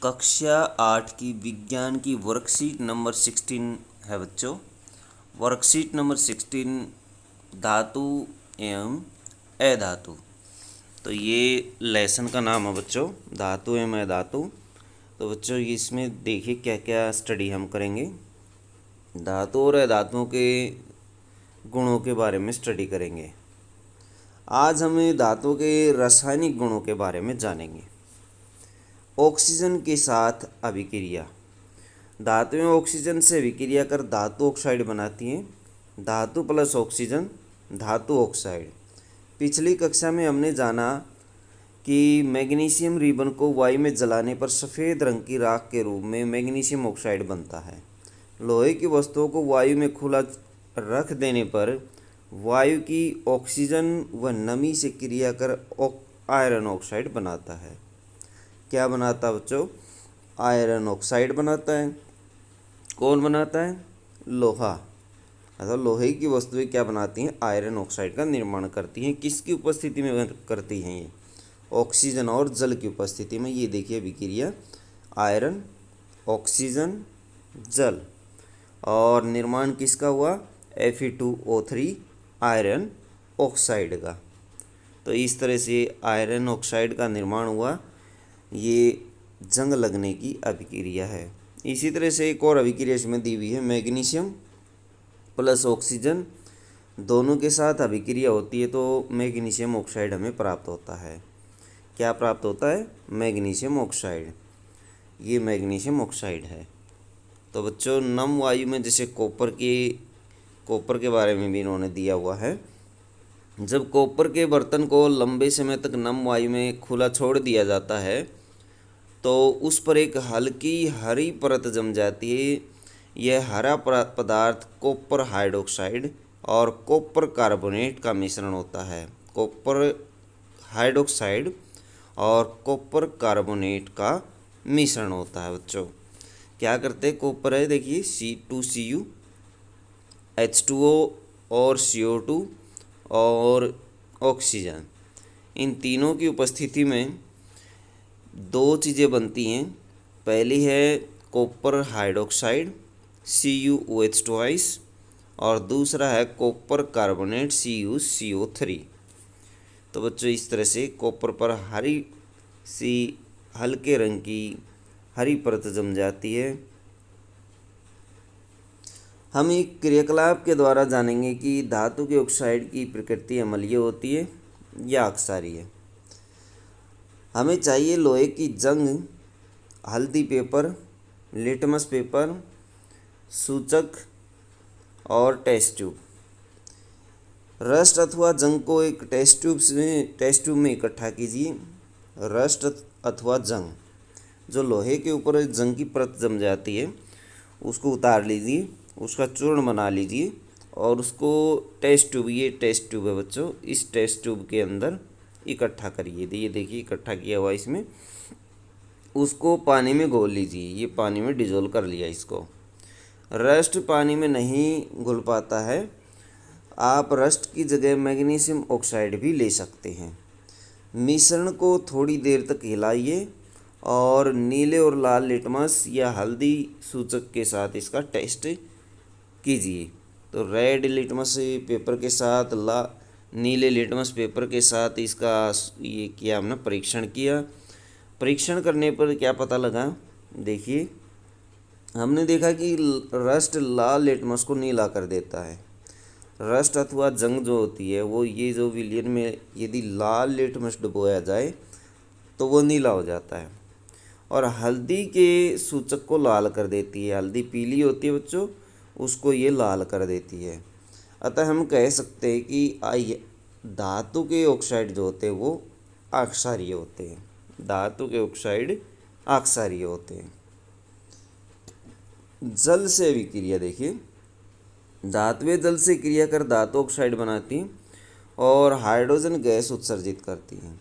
कक्षा 8 की विज्ञान की वर्कशीट नंबर 16 है बच्चों। वर्कशीट नंबर 16 धातु एवं अधातु। तो ये लेसन का नाम है बच्चों, धातु एवं अधातु। तो बच्चों इसमें देखिए क्या क्या स्टडी हम करेंगे। धातु और अधातुओं के गुणों के बारे में स्टडी करेंगे। आज हमें धातु के रासायनिक गुणों के बारे में जानेंगे। ऑक्सीजन के साथ अभिक्रिया। धातुएं ऑक्सीजन से अभिक्रिया कर धातु ऑक्साइड बनाती हैं। धातु प्लस ऑक्सीजन धातु ऑक्साइड। पिछली कक्षा में हमने जाना कि मैग्नीशियम रिबन को वायु में जलाने पर सफ़ेद रंग की राख के रूप में मैग्नीशियम ऑक्साइड बनता है। लोहे की वस्तुओं को वायु में खुला रख देने पर वायु की ऑक्सीजन व नमी से क्रिया कर आयरन ऑक्साइड बनाता है। क्या बनाता है बच्चों? आयरन ऑक्साइड बनाता है। कौन बनाता है? लोहा। अर्थात लोहे की वस्तुएं क्या बनाती हैं? आयरन ऑक्साइड का निर्माण करती हैं। किसकी उपस्थिति में करती हैं ये? ऑक्सीजन और जल की उपस्थिति में। ये देखिए अभिक्रिया आयरन ऑक्सीजन जल, और निर्माण किसका हुआ? Fe2O3 आयरन ऑक्साइड का। तो इस तरह से आयरन ऑक्साइड का निर्माण हुआ। ये जंग लगने की अभिक्रिया है। इसी तरह से एक और अभिक्रिया इसमें दी हुई है, मैग्नीशियम प्लस ऑक्सीजन दोनों के साथ अभिक्रिया होती है तो मैग्नीशियम ऑक्साइड हमें प्राप्त होता है। क्या प्राप्त होता है? Magnesium oxide. ये मैग्नीशियम ऑक्साइड है। तो बच्चों नम वायु में जैसे कॉपर के बारे में भी इन्होंने दिया हुआ है। जब कॉपर के बर्तन को लंबे समय तक नम वायु में खुला छोड़ दिया जाता है तो उस पर एक हल्की हरी परत जम जाती है। यह हरा पदार्थ कॉपर हाइड्रोक्साइड और कॉपर कार्बोनेट का मिश्रण होता है। कॉपर हाइड्रोक्साइड और कॉपर कार्बोनेट का मिश्रण होता है बच्चों। क्या करते हैं? कॉपर है देखिए C2Cu H2O और CO2 और ऑक्सीजन, इन तीनों की उपस्थिति में दो चीज़ें बनती हैं। पहली है कॉपर हाइड्रोक्साइड CuOH2 और दूसरा है कॉपर कार्बोनेट CuCO3। तो बच्चों इस तरह से कॉपर पर हरी सी हल्के रंग की हरी परत जम जाती है। हम एक क्रियाकलाप के द्वारा जानेंगे कि धातु के ऑक्साइड की प्रकृति अम्लीय होती है या अक्षारीय है। हमें चाहिए लोहे की जंग, हल्दी पेपर, लिटमस पेपर, सूचक और टेस्ट ट्यूब। रस्ट अथवा जंग को एक टेस्ट ट्यूब में इकट्ठा कीजिए। रस्ट अथवा जंग, जो लोहे के ऊपर जंग की परत जम जाती है उसको उतार लीजिए, उसका चूर्ण बना लीजिए और उसको टेस्ट ट्यूब, ये टेस्ट ट्यूब है बच्चों, इस टेस्ट ट्यूब के अंदर इकट्ठा करिए। ये देखिए इकट्ठा किया हुआ इसमें। उसको पानी में घोल लीजिए। ये पानी में डिज़ोल्व कर लिया इसको। रस्ट पानी में नहीं घुल पाता है। आप रस्ट की जगह मैग्नीशियम ऑक्साइड भी ले सकते हैं। मिश्रण को थोड़ी देर तक हिलाइए और नीले और लाल लिटमस या हल्दी सूचक के साथ इसका टेस्ट कीजिए। तो रेड लिटमस पेपर के साथ नीले लिटमस पेपर के साथ इसका ये किया हमने, परीक्षण किया। परीक्षण करने पर क्या पता लगा? देखिए हमने देखा कि रस्ट लाल लिटमस को नीला कर देता है। रस्ट अथवा जंग जो होती है वो ये जो विलियन में यदि लाल लिटमस डुबोया जाए तो वो नीला हो जाता है, और हल्दी के सूचक को लाल कर देती है। हल्दी पीली होती है बच्चों, उसको ये लाल कर देती है। अतः हम कह सकते हैं कि धातु के ऑक्साइड जो होते हैं वो अक्षारीय होते हैं। धातु के ऑक्साइड अक्षारीय होते हैं। जल से अभिक्रिया देखिए, धातुएं जल से क्रिया कर धातु ऑक्साइड बनाती हैं और हाइड्रोजन गैस उत्सर्जित करती हैं।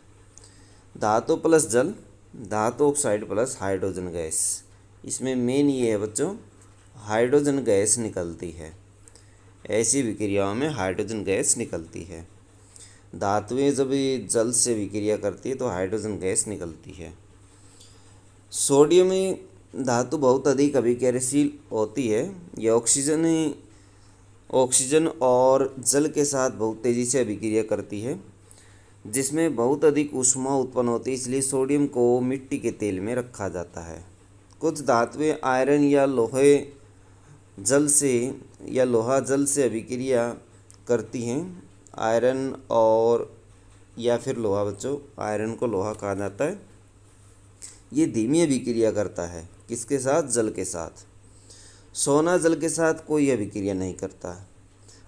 धातु प्लस जल, धातु ऑक्साइड प्लस हाइड्रोजन गैस। इसमें मेन ये है बच्चों, हाइड्रोजन गैस निकलती है। ऐसी विक्रियाओं में हाइड्रोजन गैस निकलती है। धातुएं जब जल से विक्रिया करती है तो हाइड्रोजन गैस निकलती है। सोडियम धातु बहुत अधिक अभिक्रियाशील होती है। यह ऑक्सीजन और जल के साथ बहुत तेज़ी से अभिक्रिया करती है, जिसमें बहुत अधिक ऊष्मा उत्पन्न होती है। इसलिए सोडियम को मिट्टी के तेल में रखा जाता है। कुछ धातुएं आयरन या लोहा जल से अभिक्रिया करती हैं। आयरन और या फिर लोहा, बच्चों आयरन को लोहा कहा जाता है। ये धीमी अभिक्रिया करता है, किसके साथ? जल के साथ। सोना जल के साथ कोई अभिक्रिया नहीं करता।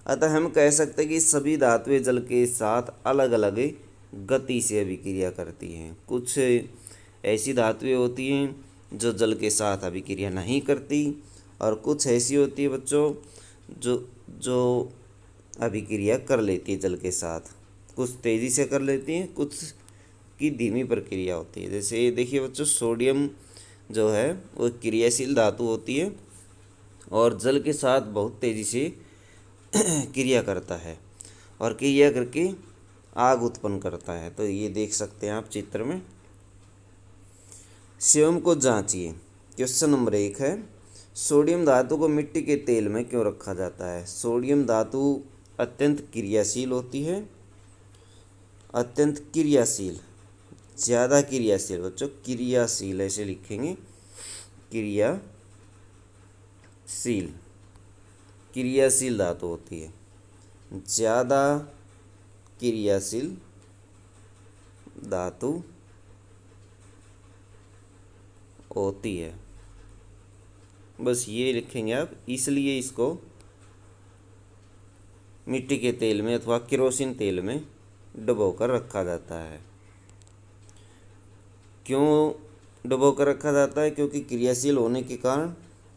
अतः हम कह सकते हैं कि सभी धातुएं जल के साथ अलग अलग गति से अभिक्रिया करती हैं। कुछ ऐसी धातुएं होती हैं जो जल के साथ अभिक्रिया नहीं करती, और कुछ ऐसी होती है बच्चों जो अभिक्रिया कर लेती है जल के साथ। कुछ तेज़ी से कर लेती हैं, कुछ की धीमी प्रक्रिया होती है। जैसे ये देखिए बच्चों, सोडियम जो है वो क्रियाशील धातु होती है और जल के साथ बहुत तेज़ी से क्रिया करता है और क्रिया करके आग उत्पन्न करता है। तो ये देख सकते हैं आप चित्र में। स्वयं को जांचिए। क्वेश्चन नंबर 1 है, सोडियम धातु को मिट्टी के तेल में क्यों रखा जाता है? सोडियम धातु अत्यंत क्रियाशील होती है, अत्यंत क्रियाशील, ज़्यादा क्रियाशील। बच्चों क्रियाशील ऐसे लिखेंगे, क्रियाशील धातु होती है, ज़्यादा क्रियाशील धातु होती है। बस ये लिखेंगे आप। इसलिए इसको मिट्टी के तेल में अथवा केरोसिन तेल में डुबोकर रखा जाता है। क्यों डुबोकर रखा जाता है? क्योंकि क्रियाशील होने के कारण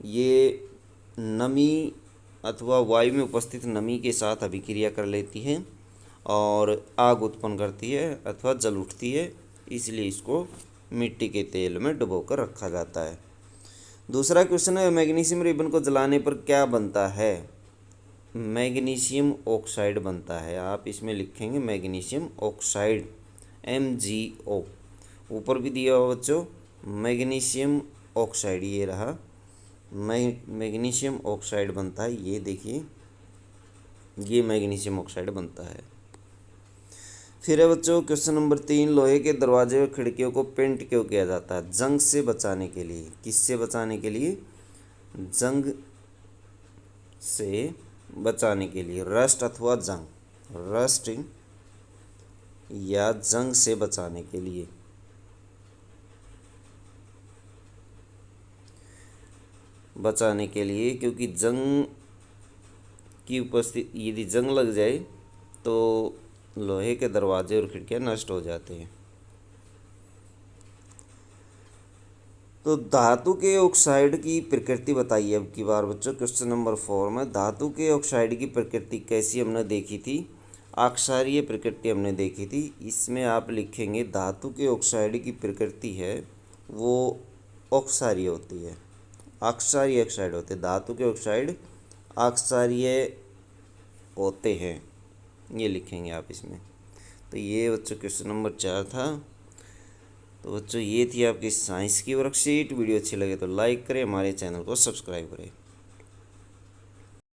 ये नमी अथवा वायु में उपस्थित नमी के साथ अभिक्रिया कर लेती है और आग उत्पन्न करती है अथवा जल उठती है। इसलिए इसको मिट्टी के तेल में डुबोकर रखा जाता है। दूसरा क्वेश्चन है, मैग्नीशियम रिबन को जलाने पर क्या बनता है? मैग्नीशियम ऑक्साइड बनता है। आप इसमें लिखेंगे मैग्नीशियम ऑक्साइड, MgO। ऊपर भी दिया हुआ बच्चों मैग्नीशियम ऑक्साइड, ये रहा मैग्नीशियम ऑक्साइड बनता है। ये देखिए, ये मैग्नीशियम ऑक्साइड बनता है। फिर है बच्चों क्वेश्चन नंबर 3, लोहे के दरवाजे और खिड़कियों को पेंट क्यों किया जाता है? जंग से बचाने के लिए। किससे बचाने के लिए? जंग से बचाने के लिए। रस्ट अथवा जंग, रस्ट या जंग से बचाने के लिए। क्योंकि जंग की उपस्थिति, यदि जंग लग जाए तो लोहे के दरवाजे और खिड़कियां नष्ट हो जाते हैं। तो धातु के ऑक्साइड की प्रकृति बताइए अब की बार बच्चों। क्वेश्चन नंबर 4 में धातु के ऑक्साइड की प्रकृति कैसी हमने देखी थी? आक्षारीय प्रकृति हमने देखी थी। इसमें आप लिखेंगे धातु के ऑक्साइड की प्रकृति है वो ऑक्सारीय होती है, आक्षारीय ऑक्साइड होते हैं। धातु के ऑक्साइड आक्षारीय होते हैं, ये लिखेंगे आप इसमें। तो ये बच्चों क्वेश्चन नंबर 4 था। तो बच्चों ये थी आपकी साइंस की वर्कशीट। वीडियो अच्छी लगे तो लाइक करें, हमारे चैनल को सब्सक्राइब करें।